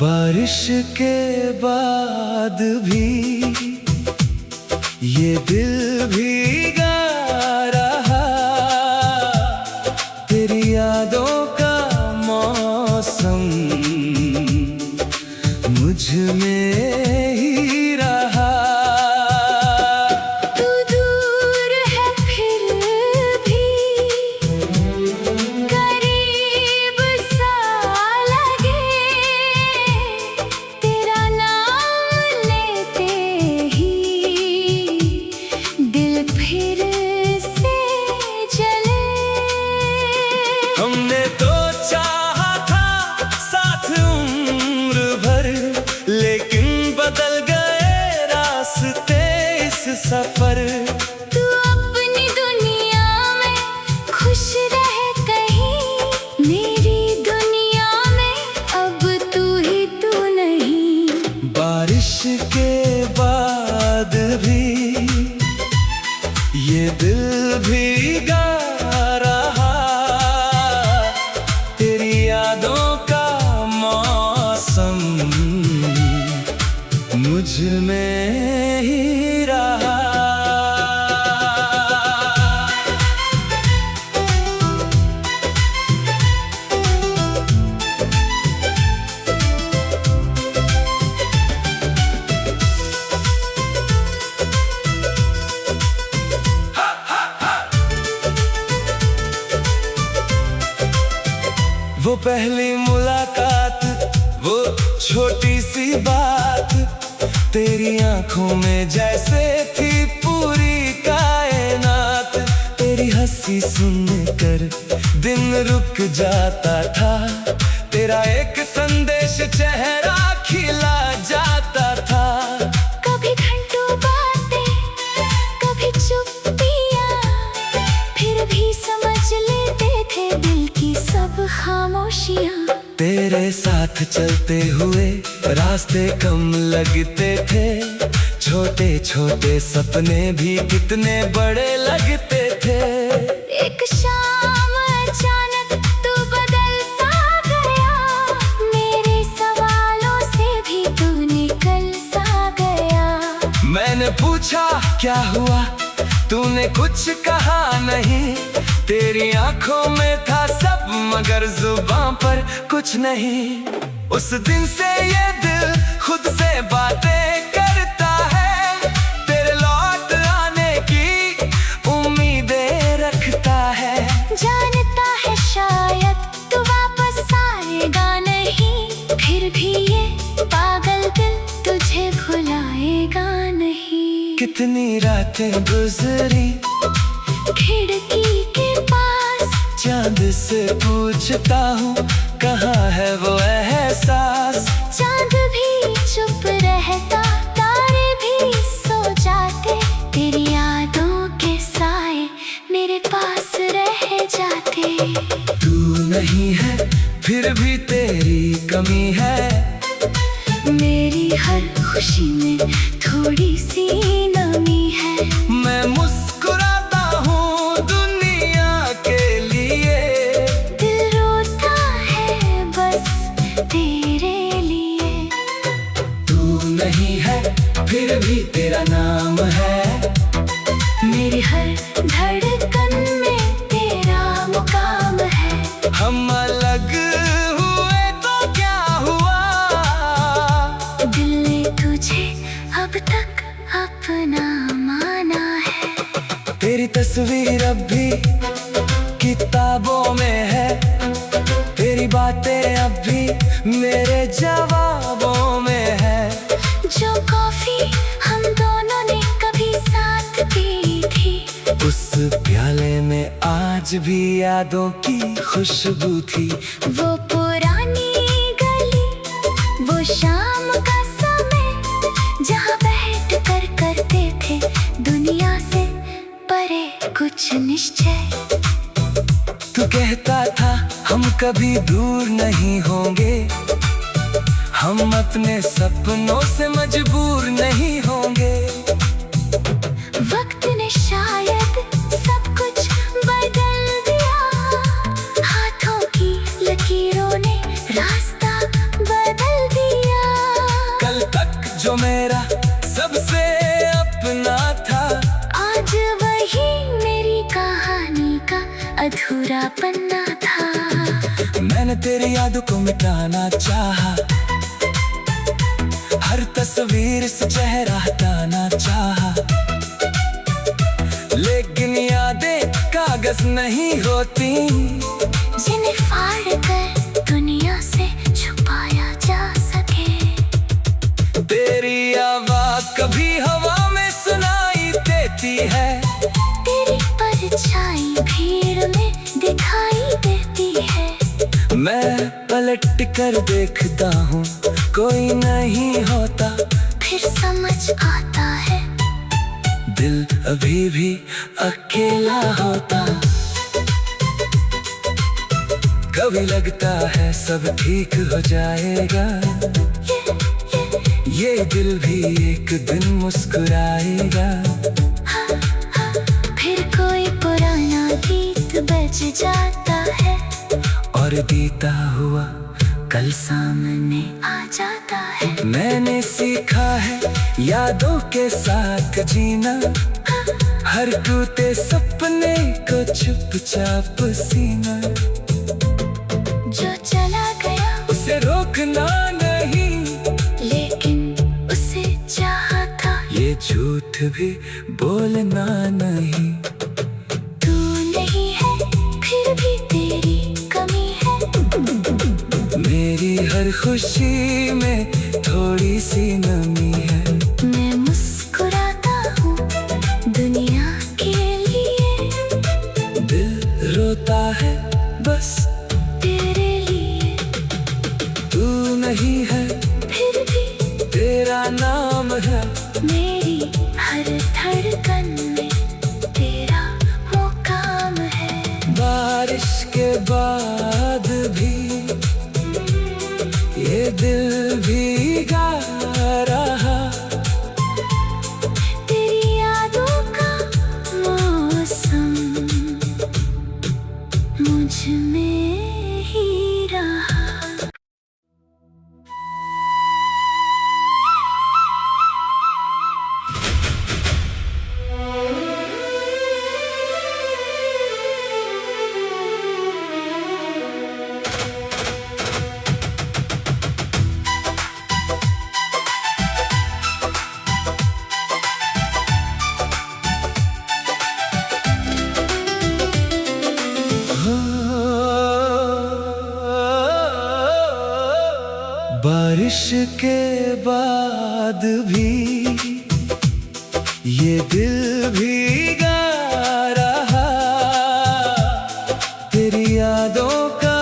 बारिश के बाद भी ये दिल भीगा रहा, तेरी यादों का मौसम मुझ में ही रहा। तू दूर है फिर भी करीब सा लगे, तेरा नाम लेते ही दिल फिर से जले। हमने तो चाहा था साथ उम्र भर, लेकिन बदल गए रास्ते इस सफर। तू अपनी दुनिया में खुश रहे कहीं, मेरी दुनिया में अब तू ही तू नहीं। बारिश के बाद भी ये दिल भीगा रहा, तेरी यादों का मौसम मुझ में ही रहा। वो पहली मुलाकात, वो छोटी सी बात, तेरी आंखों में जैसे थी पूरी कायनात। तेरी हंसी सुनकर दिन रुक जाता था, तेरा एक संदेश चेहरा खिला जाता था। कभी घंटों बातें, कभी चुप्पियां, फिर भी समझ लेते थे दिल की सब खामोशियां। तेरे साथ चलते हुए रास्ते कम लगते थे, छोटे छोटे सपने भी कितने बड़े लगते थे। एक शाम अचानक तू बदल सा गया, मेरे सवालों से भी तू निकल सा गया। मैंने पूछा क्या हुआ, तूने कुछ कहा नहीं, तेरी आंखों में था सब मगर जुबान पर कुछ नहीं। उस दिन से ये दिल खुद से बातें करता है, तेरे लौट आने की उम्मीदें रखता है। जानता है शायद तू वापस आएगा नहीं, फिर भी ये पागल दिल तुझे भुलाएगा नहीं। कितनी रातें गुजरी खिड़की के पास, चांद से पूछता हूँ कहाँ है वो एहसास। चांद भी चुप रहता, तारे भी सो जाते, तेरी यादों के साए मेरे पास रह जाते। तू नहीं है फिर भी तेरी कमी है, मेरी हर खुशी में थोड़ी सी नमी है। मैं मुस्कुराता हूँ दुनिया के लिए, दिल रोता है बस तेरे लिए। तू नहीं है फिर भी तेरा नाम है, मेरी हर धड़कन में तेरा मुकाम है। हम अलग हुए तो क्या हुआ, दिल ने तुझे अब तक अपना माना है। तेरी तस्वीर अब भी किताबों में है, तेरी बातें अब भी मेरे जवाबों में है। जो कॉफी हम दोनों ने कभी साथ पी थी, उस प्याले में आज भी यादों की खुशबू थी। वो पुरानी गली, वो शाम का समय, जहाँ बैठ कर करते थे दुनिया से परे कुछ निश्चय। तू कहता था हम कभी दूर नहीं होंगे, हम अपने सपनों से मजबूर नहीं होंगे। वक्त ने शायद सब कुछ बदल दिया, हाथों की लकीरों ने रास्ता बदल दिया। बुरा बनना था। मैंने तेरी यादों को मिटाना चाहा, हर तस्वीर से चेहरा हटाना चाहा, लेकिन यादें कागज नहीं होती जिन्हें फाड़ कर दुनिया से छुपाया जा सके। तेरी आवाज कभी हवा में सुनाई देती है, तेरी परछाई भीड़ में दिखाई देती है। मैं पलट कर देखता हूँ कोई नहीं होता, फिर समझ आता है दिल अभी भी अकेला होता। कभी लगता है सब ठीक हो जाएगा, ये दिल भी एक दिन मुस्कुराएगा। फिर कोई पुराना गीत बज जाता है और बीता हुआ कल सामने आ जाता है। मैंने सीखा है यादों के साथ जीना, हर टूटे सपने को चुपचाप सीना। जो चला गया उसे रोकना नहीं, लेकिन उसे चाहा था। ये झूठ भी बोलना नहीं। तू नहीं है फिर भी तेरी कमी है, मेरी हर खुशी में थोड़ी सी नमी है। मैं मुस्कुराता हूँ दुनिया के लिए, दिल रोता है बस तेरे लिए। तू नहीं है फिर भी तेरा नाम है, मेरी हर धड़कन में तेरा मुकाम है। बारिश के बाद भी ये दिल भीगा रहा, तेरी यादों का मौसम मुझ में ही रहा। बारिश के बाद भी ये दिल भीगा रहा, तेरी यादों का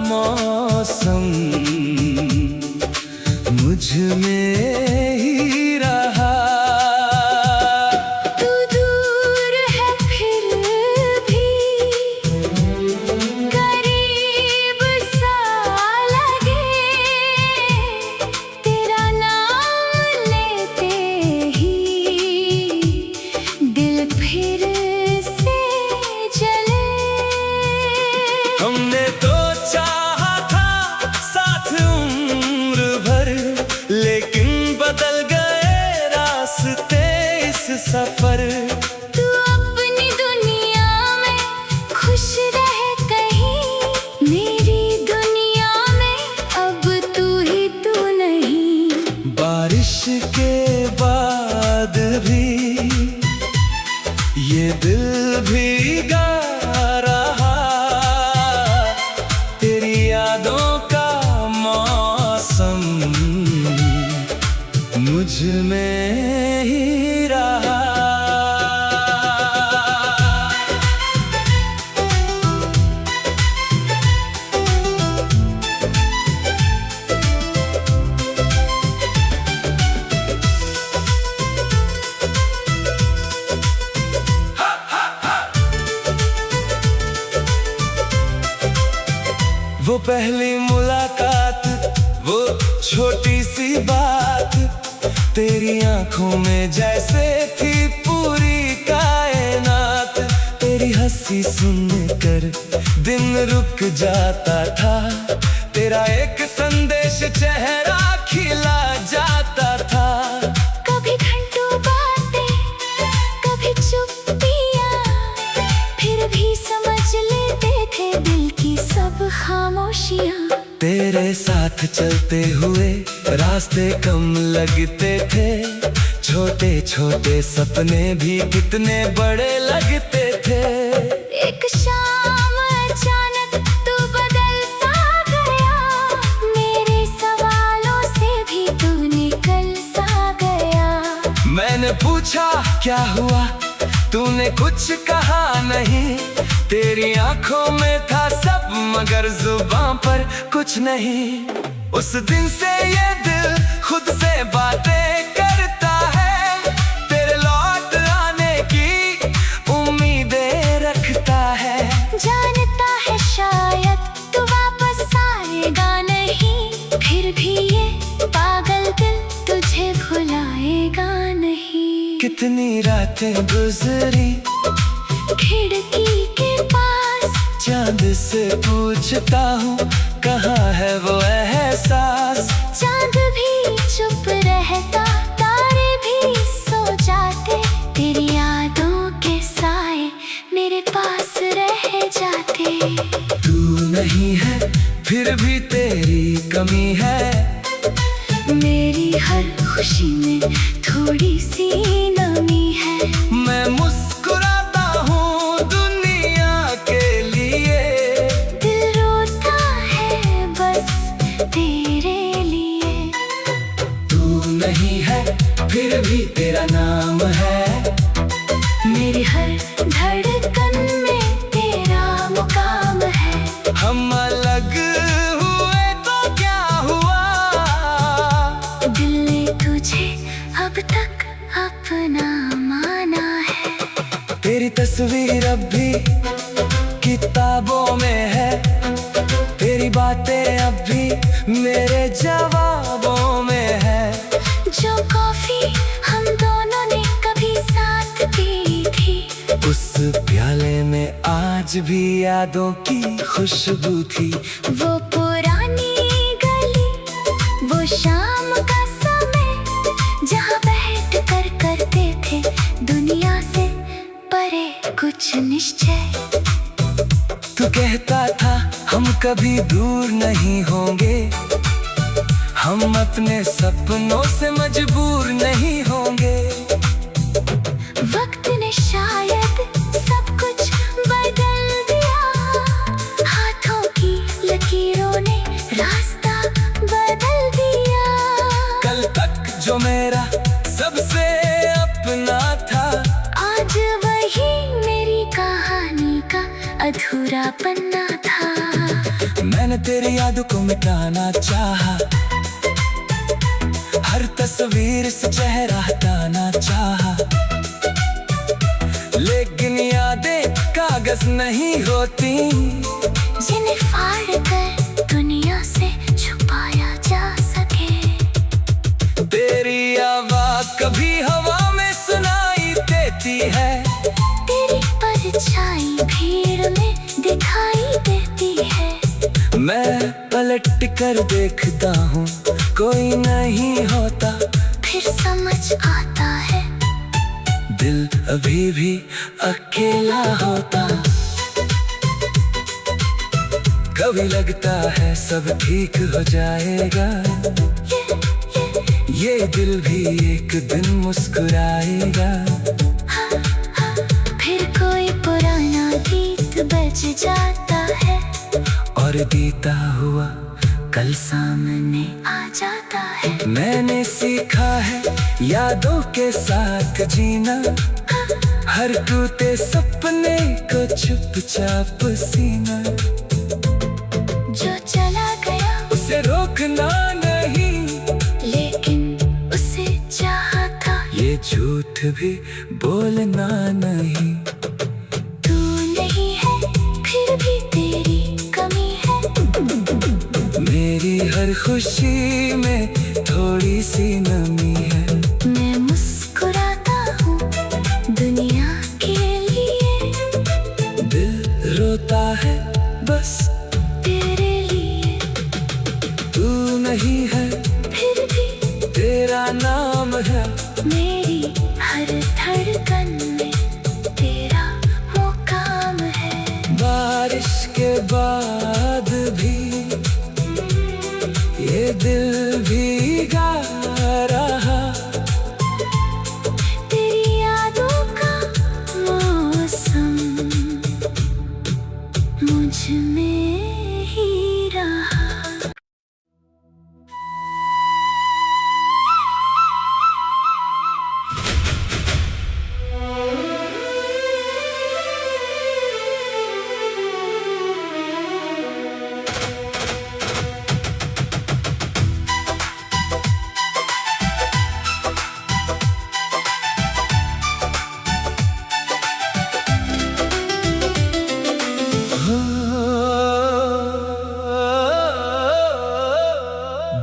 मौसम मुझ में ही रहा। तू दूर है फिर भी करीब सा लगे, तेरा नाम लेते ही दिल फिर से जले। हमने तो चाहा था साथ उम्र भर, लेकिन बदल गए रास्ते इस सफर। तू अपनी दुनिया में खुश रह कहीं, मेरी दुनिया में अब तू ही तू नहीं। बारिश के बाद भी ये दिल भीगा रहा, तेरी यादों का मौसम मुझ में ही रहा। वो पहली मुलाकात, वो छोटी सी बात, तेरी आंखों में जैसे थी पूरी कायनात। तेरी हंसी सुनकर दिन रुक जाता था, तेरा एक संदेश चेहरा खिला जाता था। कभी घंटों बातें, कभी चुप्पियाँ, फिर भी समझ लेते थे तेरे साथ चलते हुए रास्ते कम लगते थे, छोटे छोटे सपने भी कितने बड़े लगते थे। एक शाम अचानक तू बदल सा गया, मेरे सवालों से भी तू निकल सा गया। मैंने पूछा क्या हुआ, तूने कुछ कहा नहीं, तेरी आंखों में था सब मगर जुबान पर कुछ नहीं। उस दिन से ये दिल खुद से बातें करता है, तेरे लौट आने की उम्मीदें रखता है। जानता है शायद तू वापस आएगा नहीं, फिर भी ये पागल दिल तुझे भुलाएगा नहीं। कितनी रातें गुजरी खिड़की के पास, चांद से पूछता हूँ कहाँ है वो एहसास। चांद भी चुप रहता, तारे भी सो जाते, तेरी यादों के साए मेरे पास रह जाते। तू नहीं है फिर भी तेरी कमी है, मेरी हर खुशी में थोड़ी सी नमी है। मैं मुस्कुराता हूँ दुनिया के लिए, दिल रोता है बस तेरे लिए। तू नहीं है फिर भी तेरा नाम है, मेरी हर धड़कन में तेरा मुकाम है। हम अलग हुए तो क्या हुआ, दिल ने तुझे अब तक अपना माना है। तेरी तस्वीर अब भी किताबों में है, तेरी बातें अब भी मेरे जवाबों में है। जो कॉफी हम दोनों ने कभी साथ पी थी, उस प्याले में आज भी यादों की खुशबू थी। वो पुरानी गली, वो शाम का समय, जहाँ बैठ कर करते थे दुनिया से परे कुछ निश्चय। तू कहता था हम कभी दूर नहीं होंगे, हम अपने सपनों से मजबूर नहीं होंगे। वक्त ने शायद सब कुछ बदल दिया, हाथों की लकीरों ने रास्ता बदल दिया। कल तक जो मेरा सबसे अपना था, आज वही मेरी कहानी का अधूरा पन्ना था। मैंने तेरी यादों को मिटाना चाहा, हर तस्वीर से चेहरा हटाना चाहा, लेकिन यादें कागज नहीं होती, जिन्हें फाड़ कर दुनिया से छुपाया जा सके। तेरी आवाज कभी हवा में सुनाई देती है, तेरी परछाई भीड़ में दिखाई देती है। मैं पलट कर देखता हूँ कोई नहीं होता, फिर समझ आता है दिल अभी भी अकेला होता। कभी लगता है सब ठीक हो जाएगा, ये दिल भी एक दिन मुस्कुराएगा। फिर कोई पुराना गीत बज जाता है, और बीता हुआ कल सामने आ जाता है। मैंने सीखा है यादों के साथ जीना, हर टूटे सपने को चुपचाप सीना। जो चला गया उसे रोकना नहीं, लेकिन उसे चाहा था, ये झूठ भी बोलना नहीं। तू नहीं है फिर भी तेरी कमी है, मेरी हर खुशी में थोड़ी सी नमी है। मैं मुस्कुराता हूँ दुनिया के लिए, दिल रोता है बस तेरे लिए। तू नहीं है फिर भी तेरा नाम है, मेरी हर धड़कन में तेरा मुकाम है। बारिश के बाद भी दिल भीगा रहा। तेरी यादों का मौसम मुझ में ही रहा।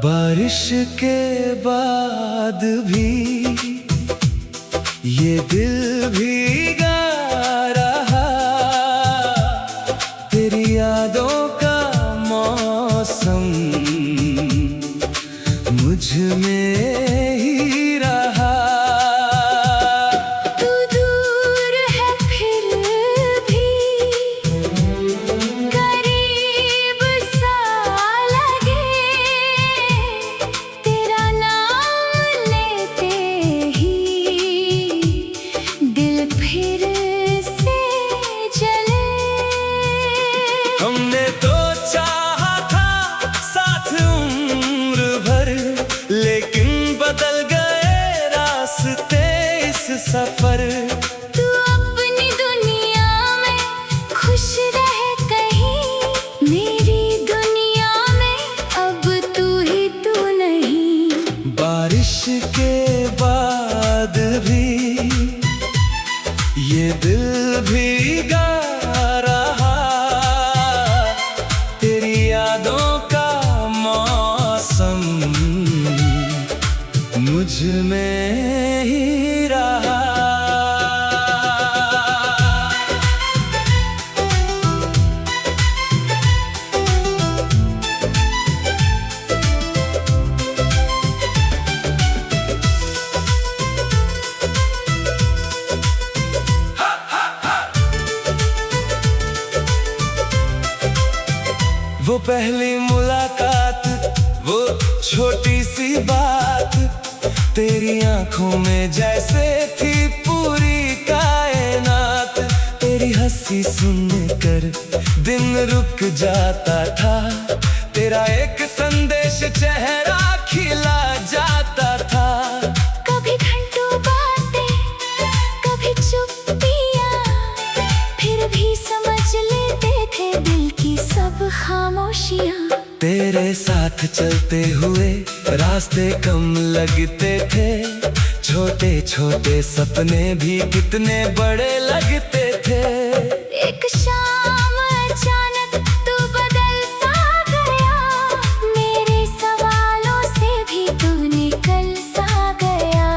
बारिश के बाद भी ये दिल भीगा रहा। तेरी यादों का मौसम मुझ में ही रहा। तू दूर है फिर भी करीब सा लगे। तेरा नाम लेते ही दिल फिर से जले। हमने तो चाहा था साथ उम्र भर, लेकिन बदल गए रास्ते इस सफर। तू अपनी दुनिया में खुश रह कहीं, मेरी दुनिया में अब तू ही तू नहीं। बारिश के बाद भी ये दिल भीगा रहा। तेरी यादों का मौसम मुझ में ही रहा। वो पहली मुलाकात, वो छोटी सी बात, तेरी आंखों में जैसे थी पूरी कायनात। तेरी हंसी सुनकर दिन रुक जाता था, तेरा एक संदेश चेहरा खिला जाता था। कभी घंटों बातें, कभी चुप्पियां, फिर भी समझ लेते थे दिल की सब खामोशियां। तेरे साथ चलते हुए रास्ते कम लगते थे, छोटे छोटे सपने भी कितने बड़े लगते थे। एक शाम अचानक तू बदल सा गया, मेरे सवालों से भी तू निकल सा गया।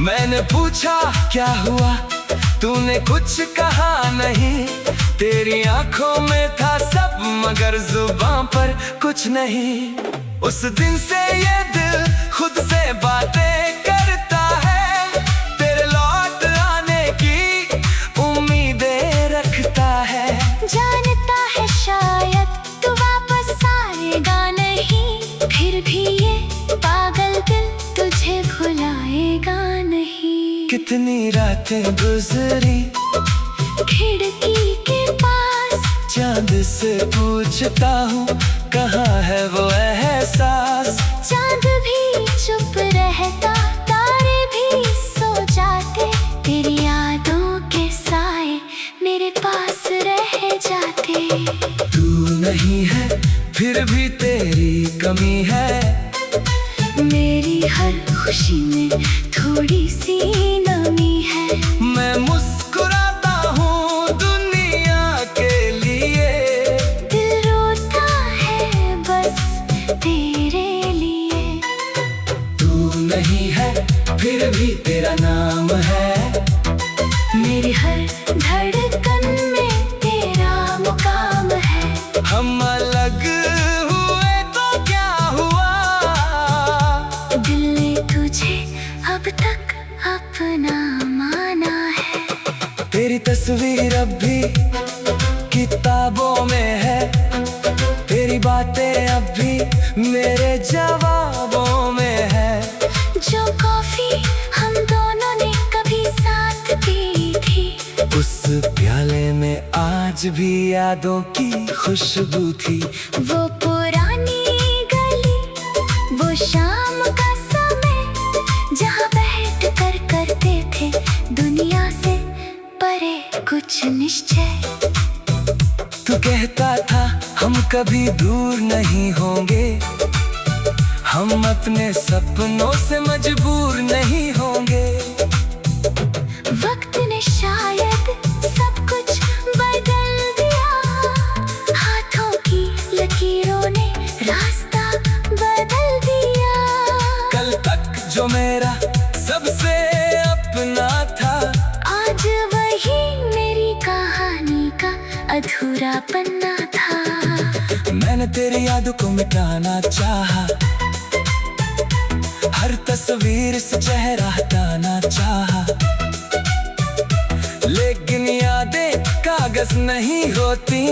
मैंने पूछा क्या हुआ, तूने कुछ कहा नहीं। तेरी आंखों में था सब मगर जुबान पर कुछ नहीं। उस दिन से ये दिल खुद से बातें करता है, तेरे लौट आने की उम्मीदें रखता है। जानता है शायद तू वापस आएगा नहीं, फिर भी ये पागल दिल तुझे भुलाएगा नहीं। कितनी रातें गुजरी खिड़की के पास, चांद से पूछता हूँ कहाँ है वो एहसास। चांद भी चुप रहता, तारे भी सो जाते, तेरी यादों के साए मेरे पास रह जाते। तू नहीं है फिर भी तेरी कमी है, मेरी हर खुशी में थोड़ी सी नमी है। मैं मुस्कुराता हूँ दुनिया के लिए, दिल रोता है बस तेरे लिए। तू नहीं है फिर भी तेरा नाम है, मेरी हर धड़कन में तेरा मुकाम है। हम अलग हुए तो क्या हुआ, दिल ने तुझे अब तक अपना माना है। तेरी तस्वीर अब भी किताबों में है, तेरी बातें अब भी मेरे जवाब आज भी यादों की खुशबू थी। वो पुरानी गली, वो शाम का समय, जहाँ बैठ कर करते थे दुनिया से परे कुछ निश्चय। तू कहता था हम कभी दूर नहीं होंगे, हम अपने सपनों से मजबूर नहीं होंगे। वक्त ने शायद सब कुछ बदल दिया, हाथों की लकीरों ने रास्ता बदल दिया। कल तक जो मेरा सबसे अपना था, आज वही मेरी कहानी का अधूरा पन्ना था। मैंने तेरी यादों को मिटाना चाहा, हर तस्वीर से चेहरा हटाना चाहा, लेकिन यादें कागज नहीं होती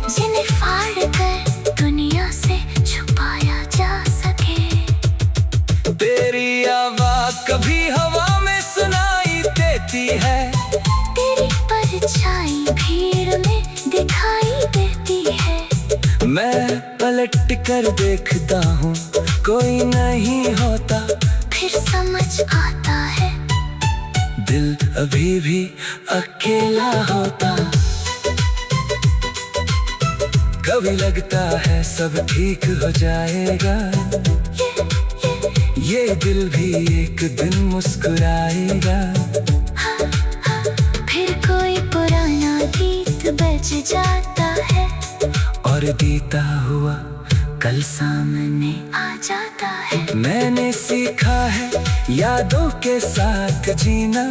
जिन्हें फाड़ कर दुनिया से छुपाया जा सके। तेरी आवाज कभी हवा में सुनाई देती है, तेरी परछाई भीड़ में दिखाई देती है। मैं पलट कर देखता हूँ कोई नहीं होता, फिर समझ आता है दिल अभी भी अकेला होता। कभी लगता है सब ठीक हो जाएगा, ये दिल भी एक दिन मुस्कुराएगा। फिर कोई पुराना गीत बज जाता है और बीता हुआ कल सामने आ जाता है। मैंने सीखा है यादों के साथ जीना,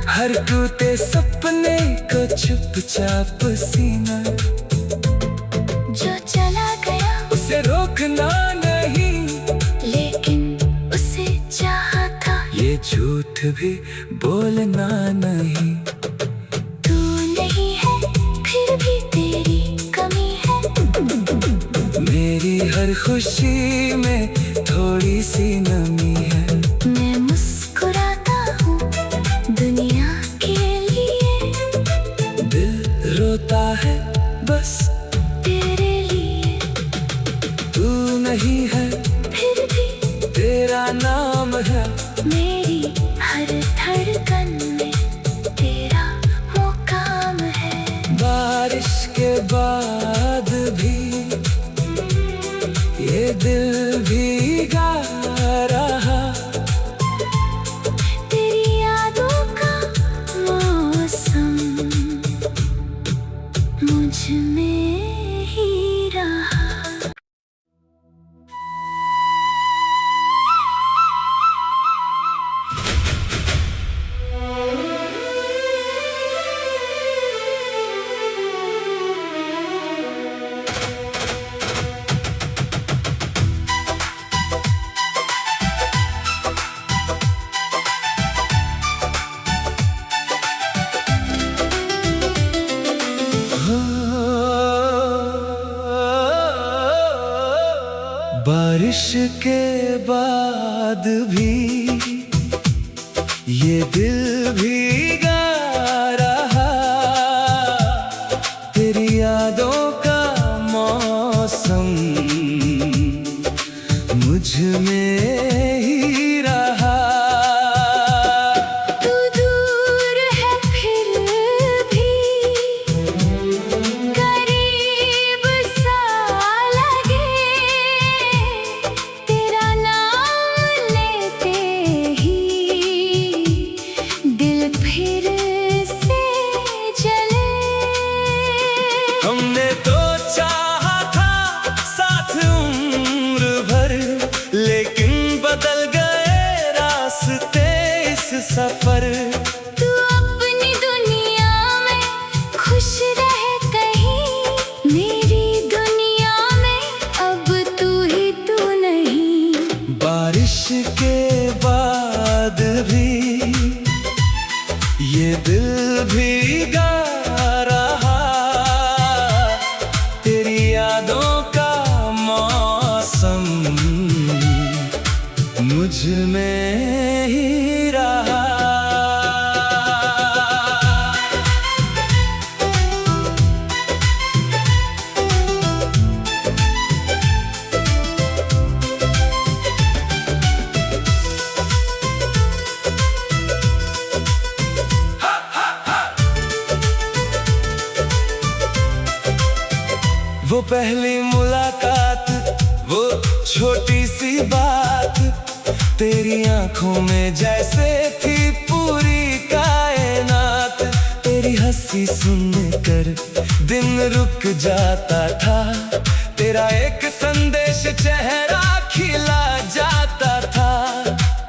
हर टूटे सपने को चुपचाप सीना। जो चला गया उसे रोकना नहीं, लेकिन उसे चाहा था। ये झूठ भी बोलना नहीं। तू नहीं है फिर भी तेरी कमी है, मेरी हर खुशी में थोड़ी सी नमी है। मैं मुस्कुराता हूँ दुनिया के लिए, दिल रोता है बस तेरे लिए। तू नहीं है फिर भी तेरा नाम है, मेरी हर धड़कन में तेरा मुकाम है। बारिश के बाद भी ये दिल भीगा रहा, तेरी यादों का मौसम मुझ में ही रहा। बारिश के बाद भी ये दिल भीगा रहा, तेरी यादों का मौसम मुझ में ही रहा। तू दूर है फिर भी करीब सा लगे, तेरा नाम लेते ही दिल फिर से जले। हमने तो चाहा था साथ उम्र भर, लेकिन बदल गए रास्ते इस सफर। तू अपनी दुनिया में खुश रहे कहीं, मेरी दुनिया में अब तू ही तू नहीं। बारिश के बाद भी ये दिल भीगा रहा, तेरी यादों का मौसम मुझ में ही रहा। पहली मुलाकात, वो छोटी सी बात, तेरी आंखों में जैसे थी पूरी कायनात। तेरी हंसी सुनकर दिन रुक जाता था, तेरा एक संदेश चेहरा खिला जाता था।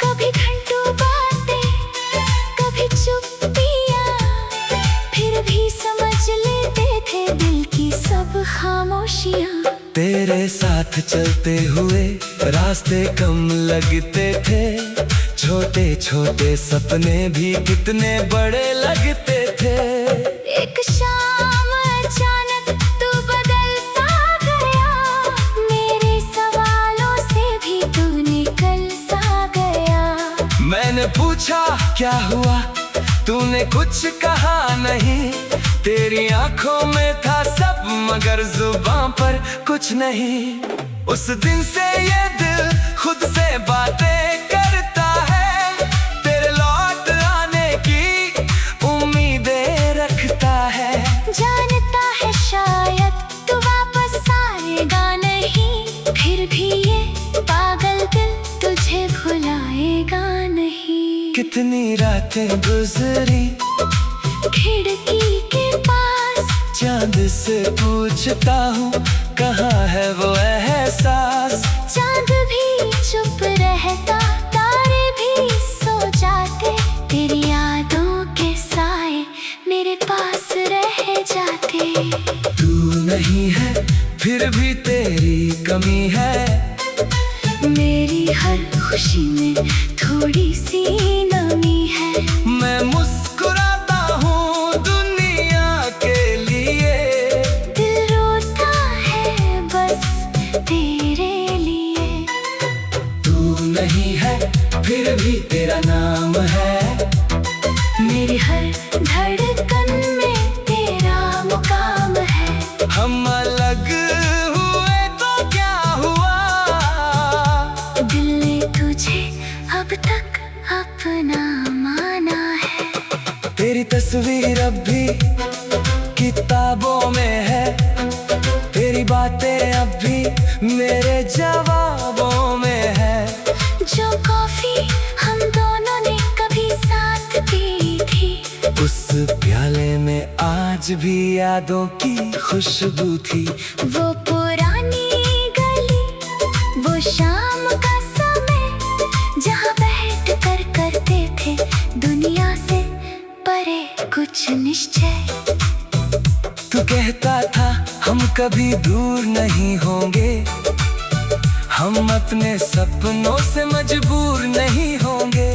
कभी घंटों बातें, कभी चुप्पियाँ, फिर भी समझ लेते थे दिल की सब खामोशियाँ। तेरे साथ चलते हुए रास्ते कम लगते थे, छोटे छोटे सपने भी कितने बड़े लगते थे। एक शाम अचानक तू बदल सा गया, मेरे सवालों से भी तू निकल सा गया। मैंने पूछा क्या हुआ, तूने कुछ कहा नहीं, तेरी आंखों में था सब मगर जुबान पर कुछ नहीं। उस दिन से ये दिल खुद से बातें करता है, तेरे लौट आने की उम्मीदें रखता है। जानता है शायद तू वापस आएगा नहीं, फिर भी ये पागल दिल तुझे भुलाएगा नहीं। कितनी रातें गुजरी खिड़की के पास, चांद से पूछता हूँ कहाँ है वो एहसास। चांद भी चुप रहता, तारे भी सो जाते, तेरी यादों के साए मेरे पास रह जाते। तू नहीं है फिर भी तेरी कमी है, मेरी हर खुशी में थोड़ी सी नमी है। मैं मुस्कुराता हूँ दुनिया के लिए, दिल रोता है बस तेरे लिए। तू नहीं है फिर भी तेरा नाम है, मेरी हर धड़कन में तेरा मुकाम है। हम अलग हुए तो क्या हुआ, दिल ने तुझे अब तक अपना माना है। तेरी तस्वीर अब भी किताबों में है, तेरी बातें अब भी मेरे जवाबों में है। जो कॉफी हम दोनों ने कभी साथ पी थी, उस प्याले में आज भी यादों की खुशबू थी। वो पुरानी गली, वो शाम का समय, जहाँ बैठ कर करते थे दुनिया से परे कुछ निश्चय। तू कहता था हम कभी दूर नहीं होंगे, हम अपने सपनों से मजबूर नहीं होंगे।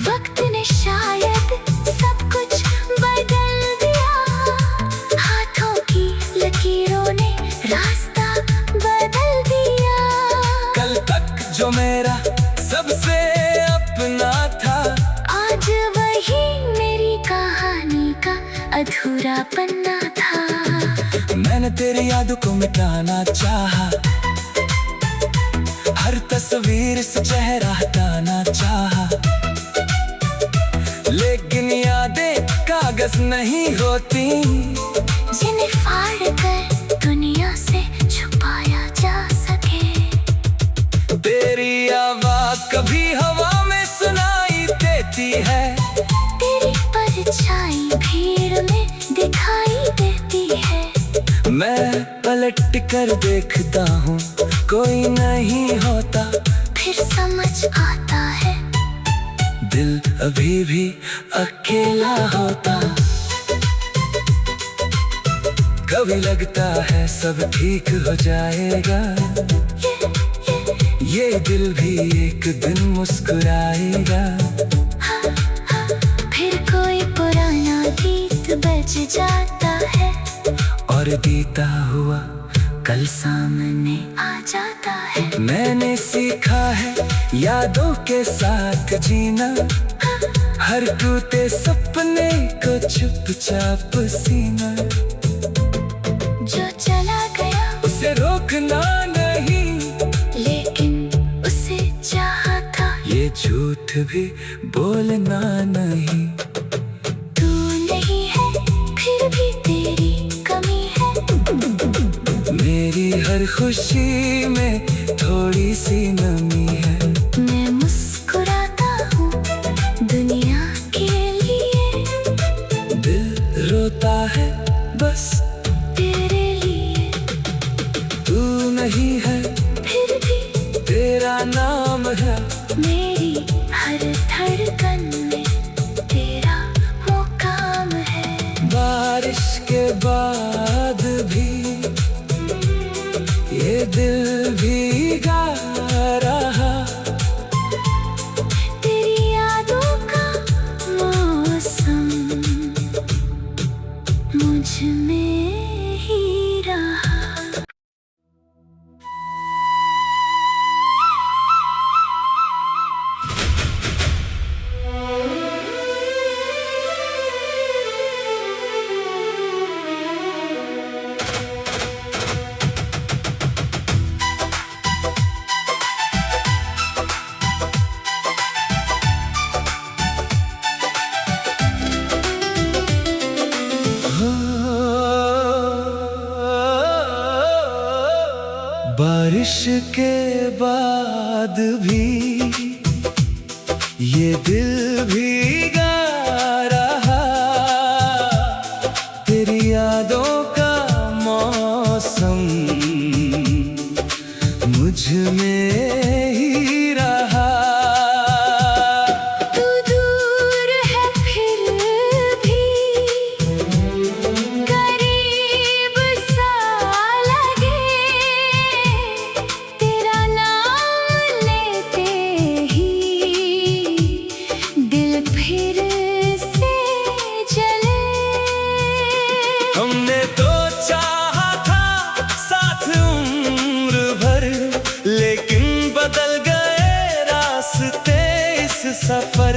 वक्त ने शायद सब कुछ बदल दिया, हाथों की लकीरों ने रास्ता बदल दिया। कल तक जो मेरा सबसे अपना था, आज वही मेरी कहानी का अधूरा पन्ना था। मैंने तेरी यादों को मिटाना चाहा, हर तस्वीर से चेहरा हटाना चाहा, लेकिन यादें कागज नहीं होती, जिन्हें फाड़ कर दुनिया से छुपाया जा सके। तेरी आवाज कभी हवा में सुनाई देती है, तेरी परछाई भीड़ में दिखाई देती है। मैं पलट कर देखता हूँ कोई नहीं होता, फिर समझ आता है दिल अभी भी अकेला होता। कभी लगता है सब ठीक हो जाएगा, ये दिल भी एक दिन मुस्कुराएगा। फिर कोई पुराना गीत बज जाता है, और बीता हुआ कल सामने आ जाता है। मैंने सीखा है यादों के साथ जीना, हर टूटे सपने को चुपचाप सीना। जो चला गया उसे रोकना नहीं, लेकिन उसे चाहा था, ये झूठ भी बोलना नहीं। तू नहीं है फिर भी तेरी कमी है। हर खुशी में थोड़ी सी नमी है। मैं मुस्कुराता हूँ दुनिया के लिए, दिल रोता है बस तेरे लिए। तू नहीं है फिर भी तेरा नाम है, मेरी हर धड़कन में तेरा मुकाम है। बारिश के बाद भी ये दिल भीगा रहा, तेरी यादों का मौसम मुझ में ही रहा। बारिश के बाद भी ये दिल भीगा रहा, तेरी यादों का मौसम मुझ में ही रहा। तू दूर है फिर भी करीब सा लगे, तेरा नाम लेते ही दिल फिर से जले। हमने तो चाहा था साथ उम्र भर, लेकिन बदल गए रास्ते इस सफर।